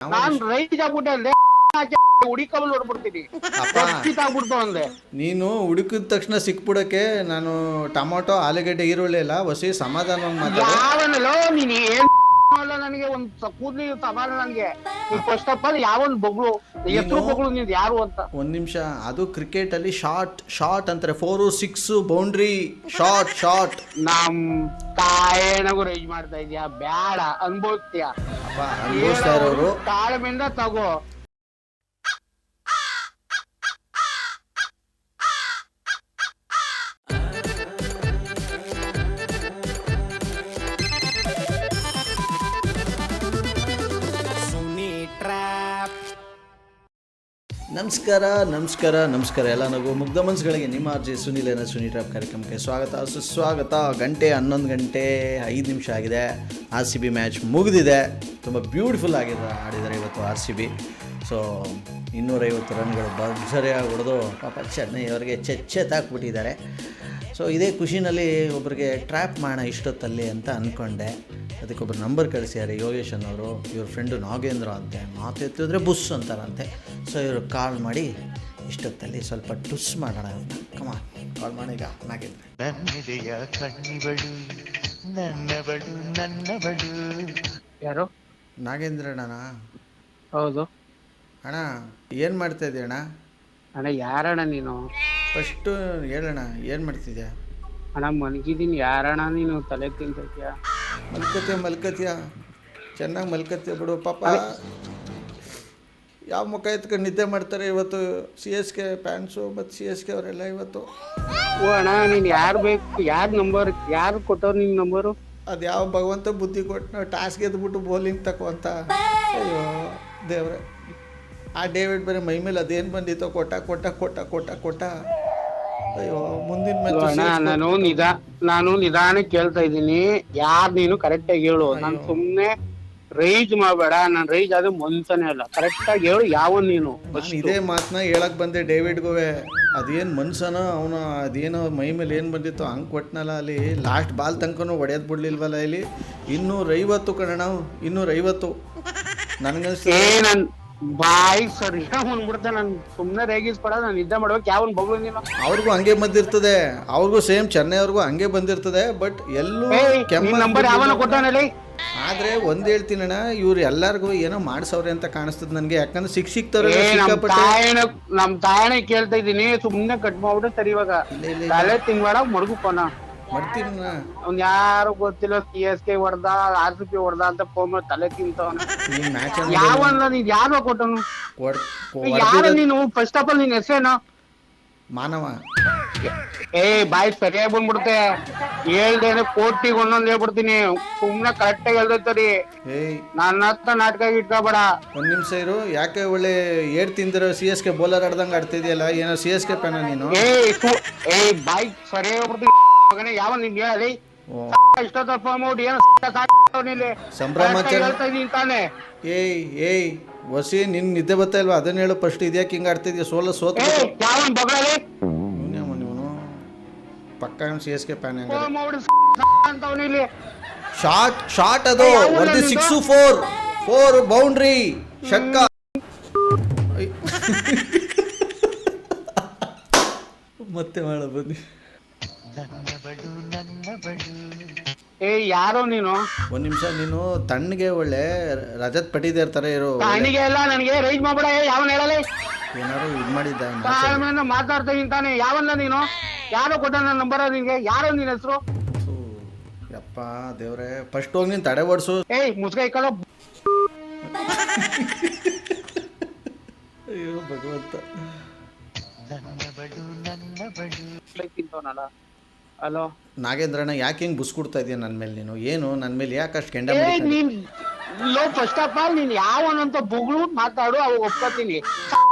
ನಾನ್ right ಆಗ್ಬಿಟ್ಟೆ ಹುಡಿಕಬಲ್ ಹೊಡ್ಬಿಡ್ತೀನಿ ಆಗ್ಬಿಡ್ತು ಅಂದೆ. ನೀನು ಹುಡುಕಿದ ತಕ್ಷಣ ಸಿಕ್ಬಿಡಕ್ಕೆ ನಾನು ಟೊಮೊಟೊ ಆಲೂಗಡ್ಡೆ ಈರುಳ್ಳಿ ಎಲ್ಲ ಹೊಸಿ ಸಮಾಧಾನವಾಗಿ ಮಾತಾಡ. ಯಾವನಲ್ಲೋ ನೀನ್ ಏನ್ ನನಗೆ ಒಂದ್ ಕೂದ್ಲಿ ಸಮಾನ ನನ್ಗೆ. ಫಸ್ಟ್ ಆಫ್ ಆಲ್ ಯಾವನ್ ಬೊಗಳು ಹೆಸರು ಬೊಗಳು ನೀನ್ ಯಾರು ಅಂತ. ಒಂದ್ ನಿಮಿಷ, ಅದು ಕ್ರಿಕೆಟ್ ಅಲ್ಲಿ ಶಾರ್ಟ್ ಅಂತಾರೆ. 4, 6 ಬೌಂಡ್ರಿ ಶಾರ್ಟ್. ನಮ್ ತಾಯಣಗೂ ರೈಜ್ ಮಾಡ್ತಾ ಇದ್ಯಾ? ಬ್ಯಾಡ, ಅನ್ಬೋದ್ತೀಯ. ಅನುಭವಿಸ್ತಾ ಇರೋರು ತಾಳ್ಮೆಯಿಂದ ತಗೋ. ನಮಸ್ಕಾರ ಎಲ್ಲ ನಗು ಮುಗ್ಧ ಮನ್ಸುಗಳಿಗೆ ನಿಮ್ಮ ಆರ್ಜೆ ಸುನಿಲೇನ ಸುನಿ ಟ್ರಾಪ್ ಕಾರ್ಯಕ್ರಮಕ್ಕೆ ಸುಸ್ವಾಗತ. 11 ಗಂಟೆ 5 ನಿಮಿಷ ಆಗಿದೆ. RCB ಮ್ಯಾಚ್ ಮುಗಿದಿದೆ. ತುಂಬ ಬ್ಯೂಟಿಫುಲ್ ಆಡಿದ್ದಾರೆ ಇವತ್ತು RCB. ಸೊ 250 ರನ್ಗಳು ಭರ್ಜರಿಯಾಗಿ ಹೊಡೆದು ಪಾಪ ಚೆನ್ನೈಯವರಿಗೆ ಚೆತ್ತಾಕ್ಬಿಟ್ಟಿದ್ದಾರೆ. ಸೊ ಇದೇ ಖುಷಿನಲ್ಲಿ ಒಬ್ಬರಿಗೆ ಟ್ರ್ಯಾಪ್ ಮಾಡೋಣ ಇಷ್ಟೊತ್ತಲ್ಲಿ ಅಂತ ಅಂದ್ಕೊಂಡೆ. ಅದಕ್ಕೊಬ್ಬರು ನಂಬರ್ ಕಳಿಸಿದ್ದಾರೆ, ಯೋಗೇಶ್ ಅನ್ನೋರು. ಇವ್ರ ಫ್ರೆಂಡು ನಾಗೇಂದ್ರ ಅಂತೆ, ಮಾತು ಎತ್ತಿದ್ರೆ ಬುಸ್ ಅಂತಾರಂತೆ. ಸೊ ಇವರು ಕಾಲ್ ಮಾಡಿ ಇಷ್ಟೊತ್ತಲ್ಲಿ ಸ್ವಲ್ಪ ಟುಸ್ ಮಾಡೋಣ ಅಂತ. ಕಮಾನ್, ಕಾಲ್ ಮಾಡಿ ಈಗ. ಯಾರು? ನಾಗೇಂದ್ರ ಅಣ್ಣ. ಹೌದು ಅಣ್ಣ, ಏನು ಮಾಡ್ತಾ ಇದೆಯಾ ಅಣ್ಣ? ಅಣ್ಣ ಯಾರಣ್ಣ ನೀನು? ಫಸ್ಟು ಹೇಳಣ್ಣ, ಏನು ಮಾಡ್ತಿದ್ಯಾ? ಅಣ್ಣ ಮನ್ಗಿದ್ದೀನಿ. ಯಾರಣ್ಣ ನೀನು? ತಲೆ ತಿಂತೀಯ? ಮಲ್ಕತಿಯ ಚೆನ್ನಾಗಿ ಮಲ್ಕತಿಯ ಬಿಡು. ಪಾಪ ಯಾವ ಮುಖ ಎತ್ಕೊಂಡು ನಿದ್ದೆ ಮಾಡ್ತಾರೆ ಇವತ್ತು. CSK ಫ್ಯಾನ್ಸು ಮತ್ತು CSK ಅವರೆಲ್ಲ ಇವತ್ತು. ಓ ಅಣ್ಣ, ನೀನು ಯಾರು ಬೇಕು? ಯಾರು ನಂಬರ್? ಯಾರು ಕೊಟ್ಟವ್ರು ನಿನ್ನ ನಂಬರು? ಅದು ಯಾವ ಭಗವಂತ ಬುದ್ಧಿ ಕೊಟ್ಟು ಟಾಸ್ಕ್ ಎದ್ಬಿಟ್ಟು ಬೌಲಿಂಗ್ ತಗೋ ಅಂತ. ಅಯ್ಯೋ ದೇವ್ರೆ, ಆ ಡೇವಿಡ್ ಬೇರೆ ಮೈ ಮೇಲೆ ಅದೇನು ಬಂದಿತ್ತೋ ಕೊಟ್ಟ. ಅಯ್ಯೋ, ಮುಂದಿನ ಮ್ಯಾಚ್ ನಾನು ನಿಧಾನಕ್ಕೆ ಕೇಳ್ತಾ ಇದ್ದೀನಿ. ಯಾರು ನೀನು ಕರೆಕ್ಟಾಗಿ ಹೇಳು. ನಾನು ಸುಮ್ಮನೆ ರೈಜ್ ಮಾಡಬೇಡ. ನಾನು ರೈಜ್ ಆದ್ರೆ ಮನ್ಸನೇ ಅಲ್ಲ. ಕರೆಕ್ಟಾಗಿ ಹೇಳು ಯಾವ ನೀನು. ಇದೇ ಮಾತನ್ನ ಹೇಳಕ್ ಬಂದೆ ಡೇವಿಡ್ಗುವೆ. ಅದೇನು ಮನ್ಸನೋ ಅವನು, ಅದೇನೋ ಮೈ ಮೇಲೆ ಏನು ಬಂದಿತ್ತೋ ಹಂಗೆ ಕೊಟ್ಟನಲ್ಲ. ಅಲ್ಲಿ ಲಾಸ್ಟ್ ಬಾಲ್ ತನಕನೂ ಹೊಡೆಯೋದು ಬಿಡ್ಲಿಲ್ವಲ್ಲ ಇಲ್ಲಿ. 250 ಕಣ, 250 ನನಗನ್ಸ. ಬಾಯ್ ಸರಿ ಬಂದ್ಬಿಡ್ತೆ. ನಾನು ಸುಮ್ಮನೆ ರೇಗಿಸ್ಬೇಡ. ನಾನು ನಿದ್ದೆ ಮಾಡ್ಬೇಕು. ಯಾವನ್ ಬಗ್ಳು ನೀನು? ಅವ್ರಿಗೂ ಹಂಗೆ ಬಂದಿರ್ತದೆ. ಅವ್ರಿಗೂ ಸೇಮ್ ಚೆನ್ನೈ ಅವ್ರಿಗೂ ಹಂಗೆ ಬಂದಿರ್ತದೆ. ಬಟ್ ಎಲ್ಲೂ ನಂಬರ್ ಯಾವನ ಕೊಟ್ಟಾನಲ್ಲಿ. ಆದ್ರೆ ಒಂದ್ ಹೇಳ್ತೀನಣ್ಣ, ಇವ್ರು ಎಲ್ಲಾರ್ಗು ಏನೋ ಮಾಡ್ಸವ್ರೆ ಅಂತ ಕಾಣಿಸ್ತದ ನನ್ಗೆ. ಯಾಕಂದ್ರೆ ಸಿಕ್ತವ್ರೆ. ನಮ್ ತಾಯಣ ಕೇಳ್ತಾ ಇದ್ದೀನಿ. ಸುಮ್ನೆ ಕಟ್ ಮಾಡ್ಬಿಟ್ಟು ಸರಿ. ಇವಾಗ ತಲೆ ತಿಂಗಳ ಮಡ್ಗುಕೋಣ ಮಾಡ್ತೀನಿ. ಅವ್ನ್ ಯಾರು ಗೊತ್ತಿಲ್ಲ. CSK ಹೊಡ್ದ, RCB ಹೊಡ್ದ ಅಂತ ಫೋನ್ ಮಾಡಿ ತಲೆ ತಿಂತವನ. ಯಾವಲ್ಲ ನೀನ್? ಯಾರು ಕೊಟ್ಟನು? ಯಾರು ನೀನು? ಫಸ್ಟ್ ಆಫ್ ಆಲ್ ನಿನ್ ಹೆಸರೇನು? ಮಾನವ. ಬಾಯ್ ಸರಿಯಾಗಿ ಬಂದ್ಬಿಡುತ್ತೆ. ಹೇಳ್ದೇನೆ ಕೋಟಿಗೆ ಒಂದೊಂದ್ ಹೇಳ್ಬಿಡ್ತೀನಿ. ಸುಮ್ನೆ ಕರೆಕ್ಟ್ ಆಗಿ ಹೇಳ್ದೈತರಿ. ನನ್ನ ಹತ್ರ ನಾಟಕ ಇಟ್ಕೋಬೇಡ. ಒಂದ್ ನಿಮಿಷ ಇರು. ಯಾಕೆ ಒಳ್ಳೆ ಏಡ್ ತಿಂದಿರೋ CSK ಬೌಲರ್ ಆಡ್ದಂಗ ಆಡ್ತಿದ್ಯಲ್ಲ? ಏನೋ CSK ಫ್ಯಾನ ನೀನು? ಬಾಯ್ ಸರಿಯಾಗಿ ಹೇಳ್ಬಿಡ್ತೀನಿ. ಯಾವ ನಿನ್ ಹೇಳಿ ಇಷ್ಟೊತ್ತ ಫಾರ್ಮ್ ಔಟ್ ಏನು ಸಂಭ್ರಮಾಚರಣೆ ತಾನೆ. ಏಯ್ ವಸಿ, ನಿನ್ ನಿದ್ದೆ ಬರ್ತಾ ಇಲ್ವಾ? ಅದನ್ನ ಹೇಳು ಫಸ್ಟ್. ಇದ್ಯಾಕೆ ಹಿಂಗ ಆಡ್ತಿದ್ಯಾ? ಸೋತ ಯಾವನ್ ಬಗಳಲ್ಲಿ ಇವನು ಪಕ್ಕ CSK ಫ್ಯಾನ್. ಶಾರ್ಟ್ ಅದು ಹೊಡೆದು 6, 4 ಬೌಂಡ್ರಿ ಶಕ್ಕ. ಮತ್ತೆ ಮಾಡ ಬನ್ನಿ. ಯಾರೋ ನೀನು? ಒಂದ್ ನಿಮಿಷ, ನೀನು ತಣ್ಣಗೆ ಒಳ್ಳೆ ರಜತ್ ಪಟಿದೇರ್ ತರ ಇರೋ. ತಣ್ಣಗೆ ಎಲ್ಲ ನನಗೆ ರೈಸ್ ಮಾಡ್ಬೇಡ. ಯಾವನ್ ಹೇಳಲಿ? ಏನಾರು ಇದ್ ಮಾಡಿದ್ದ ಮಾತಾಡ್ತಾ ತಾನೆ. ಯಾವಲ್ಲ ನೀನು? ಯಾರೋ ಕೊಟ್ಟ ನನ್ನ ನಂಬರ್ ನಿನ್ಗೆ? ಯಾರೋ ನಿನ್ ಹೆಸರು? ಯಪ್ಪ ದೇವ್ರೆ, ಫಸ್ಟ್ ಹೋಗಿ ನೀನ್ ತಡೆ ಓಡಿಸು. ಮುಸ್ಕೈ ಕಲ. ಅಯ್ಯೋ ಭಗವಂತ. ಹಲೋ ನಾಗೇಂದ್ರಣ್ಣ, ಯಾಕೆ ಹಿಂಗ್ ಬುಸ್ ಕೊಡ್ತಾ ಇದೀಯ ನನ್ನ ಮೇಲೆ ನೀನು? ಏನು ನನ್ನ ಮೇಲೆ ಯಾಕೆ ಅಷ್ಟು ಕೆಂಡ? ಫಸ್ಟ್ ಆಫ್ ಆಲ್ ನೀನ್ ಯಾವನಂತ ಬೊಗಳು ಮಾತಾಡು, ಅವಾಗ ಒಪ್ಕೋತೀನಿ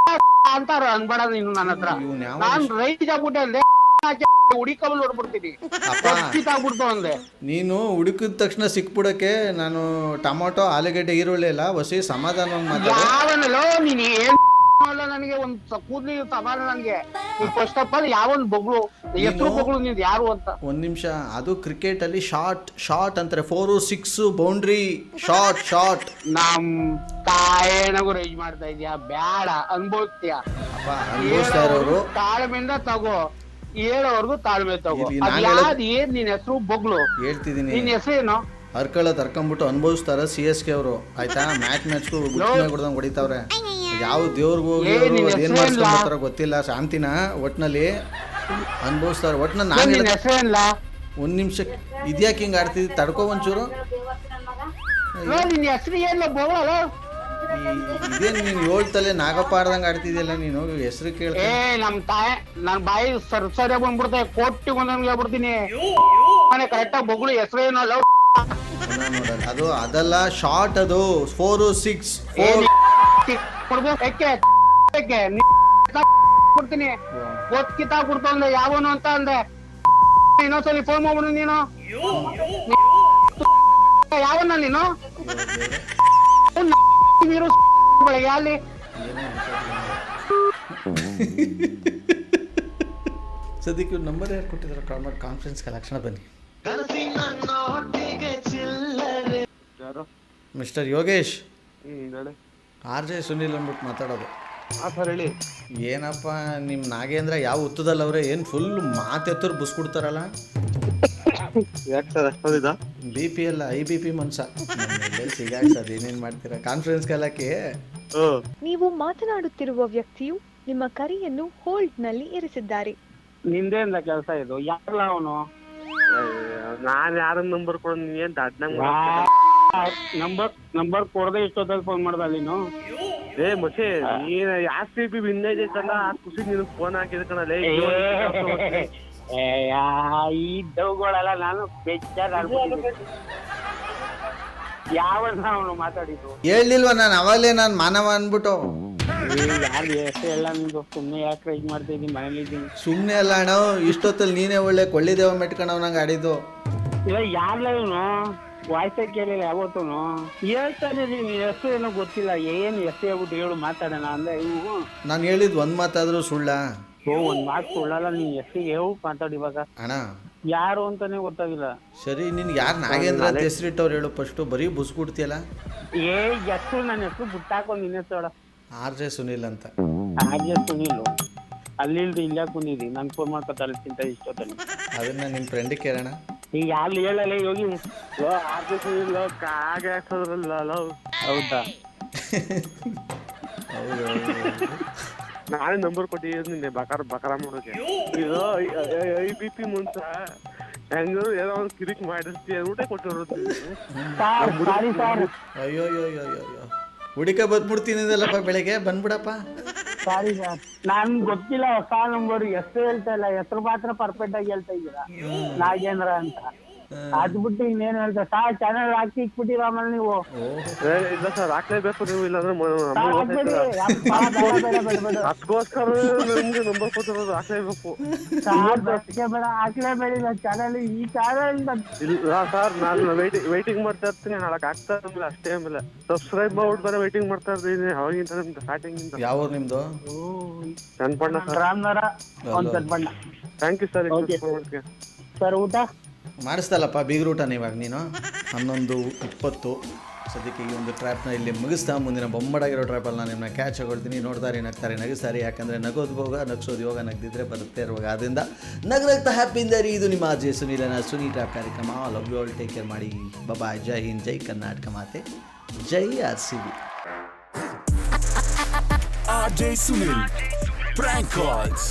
ಅಂತಾರ ಅನ್ಬೇಡ ನೀನು ನನ್ನ ಹತ್ರ. ನಾನ್ ರೈಟ್ ಆಗ್ಬಿಟ್ಟೆ ಹುಡಿಕಬಲ್ ಹೊಡ್ಬಿಡ್ತೀನಿ. ಆಗ್ಬಿಡ್ತು ಅಂದೆ. ನೀನು ಹುಡುಕಿದ ತಕ್ಷಣ ಸಿಕ್ಬಿಡಕ್ಕೆ ನಾನು ಟೊಮೊಟೊ ಆಲೂಗಡ್ಡೆ ಈರುಳ್ಳಿ ಎಲ್ಲ ಹೊಸಿ ಸಮಾಧಾನವಾಗಿ ಮಾತಾಡ. ಯಾವನಲ್ಲೋ ನೀನ್ ಏನ್ ಅಲ್ಲ ನನಗೆ ಒಂದ್ ಕೂದ್ಲಿ ಸವಾಲು ನನಗೆ. ಫಸ್ಟ್ ಆಫ್ ಆಲ್ ಯಾವೊಂದು ಬೊಗಳು ಹೆಸರು ಬೊಗಳು ನಿಂದು ಯಾರು ಅಂತ. ಒಂದ್ ನಿಮಿಷ, ಅದು ಕ್ರಿಕೆಟ್ ಅಲ್ಲಿ ಶಾರ್ಟ್ ಅಂತಾರೆ, 4 6 ಬೌಂಡ್ರಿ ಶಾರ್ಟ್. ನಮ್ ತಾಯೇನಗೂ ರೈಜ್ ಮಾಡ್ತಾ ಇದ್ಯಾ? ಬ್ಯಾಡ, ಅನ್ಬೋಗ್ತೀಯ. ಅನುಭವಿಸ್ತಾ ಇರೋರು ತಾಳ್ಮೆಯಿಂದ ತಗೋ, ಹೇಳೋವರ್ಗು ತಾಳ್ಮೆ ತಗೋ. ಇಲ್ಲಿ ಏನ್ ನಿನ್ ಹೆಸರು ಬೊಗಳು? ಹೇಳ್ತಿದೀನಿ, ನಿನ್ ಹೆಸರೇನು? ಹರ್ಕೊಂಬಿಟ್ಟು ಅನುಭವಿಸ್ತಾರ CSK ಅವರು, ಆಯ್ತಾ? ಮ್ಯಾಚ್ಗೂ ಹೊಡ್ದಂಗ್ ಹೊಡಿತಾವ್ರೆ. ಯಾವ ದೇವ್ರಿಗೂ ಹೋಗಿ ಏನ್ ಮಾಡ್ಸ್ಕೊಂಡ್ಬರ್ತಾರೋ ಗೊತ್ತಿಲ್ಲ. ಶಾಂತಿನ ಒಟ್ನಲ್ಲಿ ಅನುಭವಿಸ್ತಾರ. ಒಟ್ನಲ್ಲಿ ನಾನು ಒಂದ್ ನಿಮಿಷ ಇದ್ಯಾಕೆ ಹಿಂಗ ಆಡ್ತಿದ್ದಿ? ತಡ್ಕೊ ಒಂಚೂರು. ನಿನ್ ಹೆಸರು ಏನಿಲ್ಲ ಬೊಗಳಲ್ಲ. ಇದೇನ್ ನೀನ್ ಹೇಳ್ತಲೆ ನಾಗಪ್ಪ ಆಡ್ದಂಗ ಆಡ್ತಿದ್ಯಲ್ಲ ನೀನು, ಹೆಸರು ಕೇಳ. ನಮ್ ತಾಯಿ ನನ್ ಬಾಯಿ ಸರಿ ಬಂದ್ಬಿಡ್ತಾರೆ, ಕೋಟಿ ಒಂದೊಂದು ಹೇಳ್ಬಿಡ್ತೀನಿ. ಕರೆಕ್ಟಾಗಿ ಬೊಗಳು ಹೆಸರು ಏನಲ್ಲ. ಅದು ಅದಲ್ಲ, ಶಾರ್ಟ್ ಅದು 4 6 ಕೊಡ್ತೀನಿ. ಗೊತ್ತಿತಾ ಕೊಡ್ತಂದೆ ಯಾವನು ಅಂತ ಅಂದೆ. ಇನ್ನೊಂದ್ಸಲಿ ಫೋನ್ ಮಾಡ್ಬಿಡು ನೀನು. ಯಾವನ್ನ ನೀನು? ಬೆಳಗ್ಗೆ ಅಲ್ಲಿ ಸದ್ಯಕ್ಕೆ ನಂಬರ್ ಯಾರು ಕೊಟ್ಟಿದ್ರು? ಕಾಲ್ ಮಾಡಿ ಕಾನ್ಫರೆನ್ಸ್ ಲಕ್ಷಣ ಬನ್ನಿ. ಮಿಸ್ಟರ್ ಯೋಗೇಶ್, RJ ಸುನಿಲ್ ಅಂದ್ಬಿಟ್ಟು ಮಾತಾಡೋದು. ಹೇಳಿ. ಏನಪ್ಪ ನಿಮ್ಮ ನಾಗೇಂದ್ರ ಯಾವ ಹುತ್ತದಲ್ಲ ಅವ್ರೆ, ಏನು ಫುಲ್ ಮಾತೆತ್ತರು ಬುಸ್ಕೊಡ್ತಾರಲ್ಲ. BP ಅಲ್ಲ IBP ಮನ್ಸ ಸಿಗಾಕ್ಸದ್. ಏನೇನು ಮಾಡ್ತೀರಾ ಕಾನ್ಫರೆನ್ಸ್ ಕಾಲಕ್ಕೆ? ನೀವು ಮಾತನಾಡುತ್ತಿರುವ ವ್ಯಕ್ತಿಯು ನಿಮ್ಮ ಕರೆಯನ್ನು ಹೋಲ್ಡ್ನಲ್ಲಿ ಇರಿಸಿದ್ದಾರೆ. ನಿಂದೇಂದ ಕೆಲಸ ಇದು? ಯಾರಲ್ಲ ಅವನು? ನಾನ್ ಯಾರ ನಂಬರ್ ಕೊಡ? ನೀನ್ ನಂಬರ್ ಕೊಡದೆ ಇಷ್ಟೊತ್ತಲ್ಲಿ ಫೋನ್ ಮಾಡ್ದ ನೀನು? ಮಸೆ ನೀನ್ CP ವಿನ್ ಐತಲ್ಲ, ಆ ಖುಷಿ ನೀನು ಫೋನ್ ಹಾಕಿದ ಕಣಲ್ಲ. ಈ ದವ್ಗಳೆಲ್ಲ ನಾನು ಬೇಜಾರ್ ಯಾವನ್ನ ಅವನು ಮಾತಾಡಿದ್ದು ಹೇಳಿಲ್ವ? ನಾನು ಅವಾಗಲೇ ನಾನು ಮಾನವ ಅನ್ಬಿಟ್ಟು ಯಾರು ಎಷ್ಟು ಎಲ್ಲ ನಿಂದು ಸುಮ್ಮನೆ ಯಾಕೆ ಟ್ರೈ ಮಾಡ್ತಾ ಇದ್ದೀನಿ? ಮನೇಲಿ ಇದ್ದೀನಿ. ಸುಮ್ಮನೆ ಅಲ್ಲ ಅಣ್ಣ, ಇಷ್ಟೊತ್ತಲ್ಲಿ ನೀನೇ ಒಳ್ಳೆ ಕೊಳ್ಳಿದೇವ ಮೆಟ್ಕೊಂಡವ್ ಆಡಿದ್ದು. ಇಲ್ಲ ಯಾರ್ಲ ಇವನು ವಾಯ್ಸೇ ಕೇಳಿಲ್ಲ ಯಾವತ್ತೂ. ಹೇಳ್ತಾನೆ ನೀನು ಹೆಸರು ಏನೋ ಗೊತ್ತಿಲ್ಲ, ಏನು ಹೆಸರು ಹೇಳ್ಬಿಟ್ಟು ಹೇಳು ಮಾತಾಡೋಣ ಅಂದ್ರೆ ಇವು. ನಾನು ಹೇಳಿದ್ ಒಂದ್ ಮಾತಾದ್ರೂ ಸುಳ್ಳ? ಒಂದ್ ಮಾತು ಸುಳ್ಳಲ್ಲ. ನೀನ್ ಹೆಸರಿಗೆ ಹೇಳು ಮಾತಾಡಿ ಇವಾಗ. ಅಣ್ಣ ಯಾರು ಅಂತಾನೆ ಗೊತ್ತಾಗಿಲ್ಲ. ಸರಿ, ನಿನ್ಗೆ ಯಾರು ನಾಗೇಂದ್ರ ಅಂತ ಹೆಸರಿಟ್ಟವ್ರು ಹೇಳು ಫಸ್ಟ್. ಬರೀ ಬುಸ್ಕೊಡ್ತೀಯಲ್ಲ. ಹೆಸರು ನನ್ನ ಹೆಸರು ಬಿಟ್ಟಾಕೊಂಡು ನಿನ್ನ ಹೆಸರು RJ ಸುನಿಲ್ ಅಂತ. RJ ಸುನಿಲ್ ಅಲ್ಲಿ ಇಲ್ಲೇ ಕುಂದಿದ್ದಿ. ನನ್ ಫೋನ್ ಮಾಡ್ಕೊತಾಳೆ ಚಿಂತ ಇಷ್ಟೊತ್ತಲ್ಲಿ. ಅದನ್ನ ನಿಮ್ ಫ್ರೆಂಡಿಗೆ ಕೇಳೋಣ. ಈಗ ಯಾರು ಹೇಳಲ್ಲ ಹೋಗಿ. RJ ಸುನಿಲ್ ಕಾಗ ಹಾಕ್ಸೋದ್ರಲ್ಲ. ಹೌದಾ? ಹೌದು, ನಾನೇ ನಂಬರ್ ಕೊಟ್ಟಿದ್ದೀನಿ ನಿನ್ನೆ ಬಕಾರ ಮಾಡೋಕೆ. ಇದು IBP ಮುನ್ಸ ಹೆಂಗರು ಏನೋ ಒಂದು ಕಿರಿಕ್ ಮಾಡಿರ್ತೀಯ, ಊಟ ಕೊಟ್ಟಿರೋದು. ಅಯ್ಯೋ ಹುಡಿಕ ಬಂದ್ಬಿಡ್ತೀನಿ ಇದಲ್ಲಪ್ಪ, ಬೆಳಿಗ್ಗೆ ಬಂದ್ಬಿಡಪ್ಪ. ಸಾರಿ ಸರ್, ನನ್ ಗೊತ್ತಿಲ್ಲ ಹೊಸ ನಂಬರ್. ಹೆಸರು ಹೇಳ್ತಾ ಇಲ್ಲ, ಹೆಸರು ಮಾತ್ರ ಪರ್ಫೆಕ್ಟ್ ಆಗಿ ಹೇಳ್ತಾ ಇದ್ದೀರಾ ನಾಗೇಂದ್ರ ಅಂತ. ಅದ್ ಬಿಟ್ಟು ಇನ್ನೇನು ಹೇಳ್ತಾ ಸಾರ್ ಚಾನಲ್ ಹಾಕಿ ಇಕ್ಬಿಟ್ಟಿರ ಆಮೇಲೆ ನೀವು. ಇಲ್ಲ ಸರ್, ಹಾಕ್ಲೇಬೇಕು ನೀವು, ಇಲ್ಲಾಂದ್ರೆ ಅದಕ್ಕೋಸ್ಕರ ನಿಮ್ಗೆ ನಂಬರ್ ಕೊಟ್ಟಿರೋದು. ಹಾಕ್ಲೇಬೇಕು ಹಾಕ್ಲೇಬೇಡಿ ಚಾನಲ್. ಈ ಚಾನಲ್ ಇಲ್ಲ ಸರ್, ನಾನು ವೈಟಿಂಗ್ ಮಾಡ್ತಾ ಇರ್ತೀನಿ. ನಾಳೆ ಆಗ್ತಾ ಇರಲಿಲ್ಲ ಅಷ್ಟೇ. ಆಮೇಲೆ ಸಬ್ಸ್ಕ್ರೈಬ್ ಮಾಡ್ಬಿಡ್ತಾರೆ, ವೈಟಿಂಗ್ ಮಾಡ್ತಾ ಇರ್ತೀನಿ ಅವಾಗಿಂತ ನಿಮ್ದು ಸ್ಟಾರ್ಟಿಂಗ್ ಇಂದ. ಯಾವ ನಿಮ್ದು? ಚನ್ನಪಣ್ಣ ಸರ್. ರಾಮನಗರ ಒಂದು Channapatna. Thank you sir. Sir ಊಟ ಮಾಡಿಸ್ತಲ್ಲಪ್ಪ ಬೀಗ್ರೂಟ ಇವಾಗ ನೀನು. 11:20 ಸದ್ಯಕ್ಕೆ ಈ ಒಂದು ಟ್ರ್ಯಾಪ್ನ ಇಲ್ಲಿ ಮುಗಿಸ್ತಾ ಮುಂದಿನ ಬೊಂಬಡಾಗಿರೋ ಟ್ರ್ಯಾಪಲ್ಲಿ ನಾನು ನಿಮ್ಮನ್ನ ಕ್ಯಾಚ್ ಹಾಕೊಳ್ತೀನಿ. ನೋಡ್ತಾರೆ, ನಗ್ತಾರೆ, ನಗಿಸ್ತಾರೆ. ಯಾಕಂದರೆ ನಗೋದು ಹೋಗ, ನಗಿಸೋದು ಯೋಗ, ನಗ್ದಿದ್ರೆ ಬರುತ್ತೆ ಇರುವಾಗ. ಆದ್ದರಿಂದ ನಗ್ನಗ್ತಾ ಹ್ಯಾಪಿಯಿಂದ ರೀ. ಇದು ನಿಮ್ಮ RJ ಸುನಿಲನ ಸುನಿ ಟ್ರ್ಯಾಪ್ ಕಾರ್ಯಕ್ರಮ. Love you all, take care ಮಾಡಿ. ಬಾಯ್. ಜೈ ಹಿಂದ್, ಜೈ ಕರ್ನಾಟಕ ಮಾತೆ, ಜೈ RCB. RJ Sunil Prank Calls.